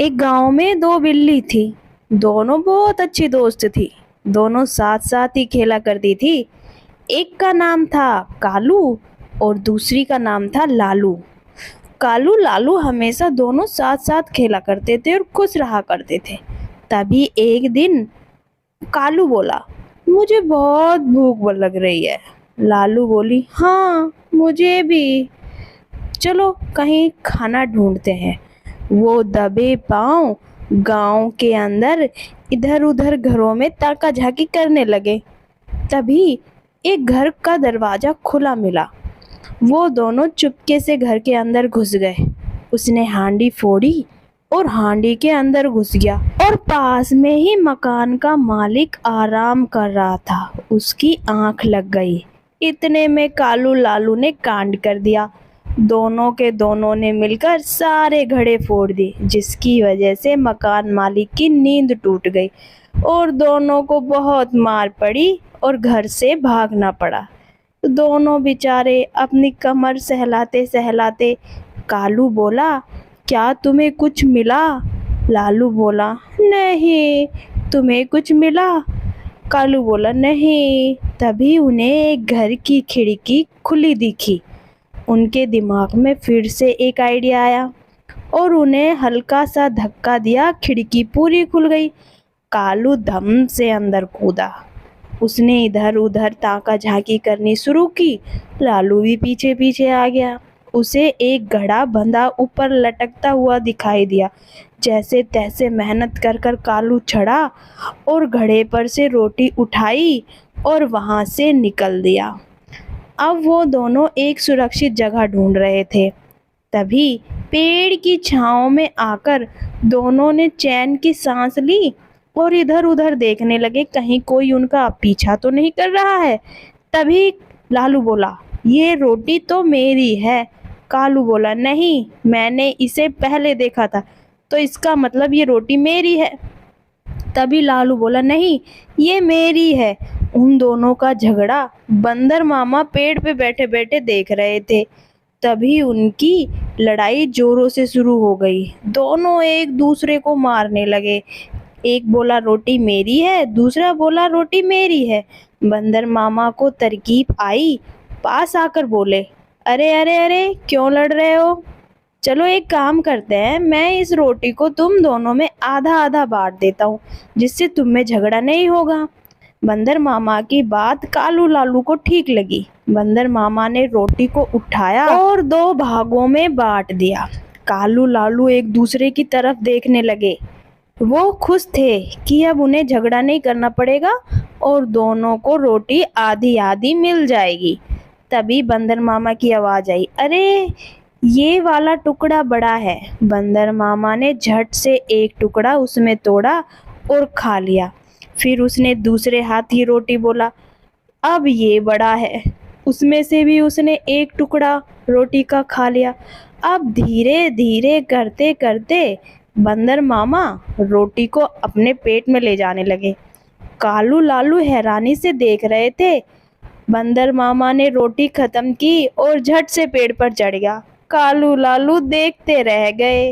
एक गांव में दो बिल्ली थी। दोनों बहुत अच्छी दोस्त थी। दोनों साथ साथ ही खेला करती थी। एक का नाम था कालू और दूसरी का नाम था लालू। कालू लालू हमेशा दोनों साथ साथ खेला करते थे और खुश रहा करते थे। तभी एक दिन कालू बोला, मुझे बहुत भूख लग रही है। लालू बोली, हाँ मुझे भी, चलो कहीं खाना ढूंढते हैं। वो दबे पांव गांव के अंदर इधर उधर घरों में ताका झाकी करने लगे। तभी एक घर का दरवाजा खुला मिला। वो दोनों चुपके से घर के अंदर घुस गए। उसने हांडी फोड़ी और हांडी के अंदर घुस गया और पास में ही मकान का मालिक आराम कर रहा था। उसकी आंख लग गई। इतने में कालू लालू ने कांड कर दिया। दोनों के दोनों ने मिलकर सारे घड़े फोड़ दिए, जिसकी वजह से मकान मालिक की नींद टूट गई और दोनों को बहुत मार पड़ी और घर से भागना पड़ा। दोनों बेचारे अपनी कमर सहलाते सहलाते। कालू बोला, क्या तुम्हें कुछ मिला? लालू बोला, नहीं। तुम्हें कुछ मिला? कालू बोला, नहीं। तभी उन्हें एक घर की खिड़की खुली दिखी। उनके दिमाग में फिर से एक आइडिया आया और उन्हें हल्का सा धक्का दिया। खिड़की पूरी खुल गई। कालू धम से अंदर कूदा। उसने इधर उधर ताका झाकी करनी शुरू की। लालू भी पीछे पीछे आ गया। उसे एक घड़ा बंधा ऊपर लटकता हुआ दिखाई दिया। जैसे तैसे मेहनत कर कर कालू चढ़ा और घड़े पर से रोटी उठाई और वहां से निकल दिया। अब वो दोनों एक सुरक्षित जगह ढूंढ रहे थे। तभी पेड़ की छांव में आकर दोनों ने चैन की सांस ली और इधर उधर देखने लगे, कहीं कोई उनका पीछा तो नहीं कर रहा है। तभी लालू बोला, ये रोटी तो मेरी है। कालू बोला, नहीं, मैंने इसे पहले देखा था, तो इसका मतलब ये रोटी मेरी है। तभी लालू बोला, नहीं, ये मेरी है। उन दोनों का झगड़ा बंदर मामा पेड़ पे बैठे बैठे देख रहे थे। तभी उनकी लड़ाई जोरों से शुरू हो गई। दोनों एक दूसरे को मारने लगे। एक बोला रोटी मेरी है, दूसरा बोला रोटी मेरी है। बंदर मामा को तरकीब आई। पास आकर बोले, अरे अरे अरे, क्यों लड़ रहे हो? चलो एक काम करते हैं, मैं इस रोटी को तुम दोनों में आधा आधा बांट देता हूँ, जिससे तुम में झगड़ा नहीं होगा। बंदर मामा की बात कालू लालू को ठीक लगी। बंदर मामा ने रोटी को उठाया और दो भागों में बांट दिया। कालू लालू एक दूसरे की तरफ देखने लगे। वो खुश थे कि अब उन्हें झगड़ा नहीं करना पड़ेगा और दोनों को रोटी आधी आधी मिल जाएगी। तभी बंदर मामा की आवाज आई, अरे ये वाला टुकड़ा बड़ा है। बंदर मामा ने झट से एक टुकड़ा उसमें तोड़ा और खा लिया। फिर उसने दूसरे हाथ की रोटी बोला, अब ये बड़ा है। उसमें से भी उसने एक टुकड़ा रोटी का खा लिया। अब धीरे धीरे करते करते बंदर मामा रोटी को अपने पेट में ले जाने लगे। कालू लालू हैरानी से देख रहे थे। बंदर मामा ने रोटी खत्म की और झट से पेड़ पर चढ़ गया। कालू लालू देखते रह गए।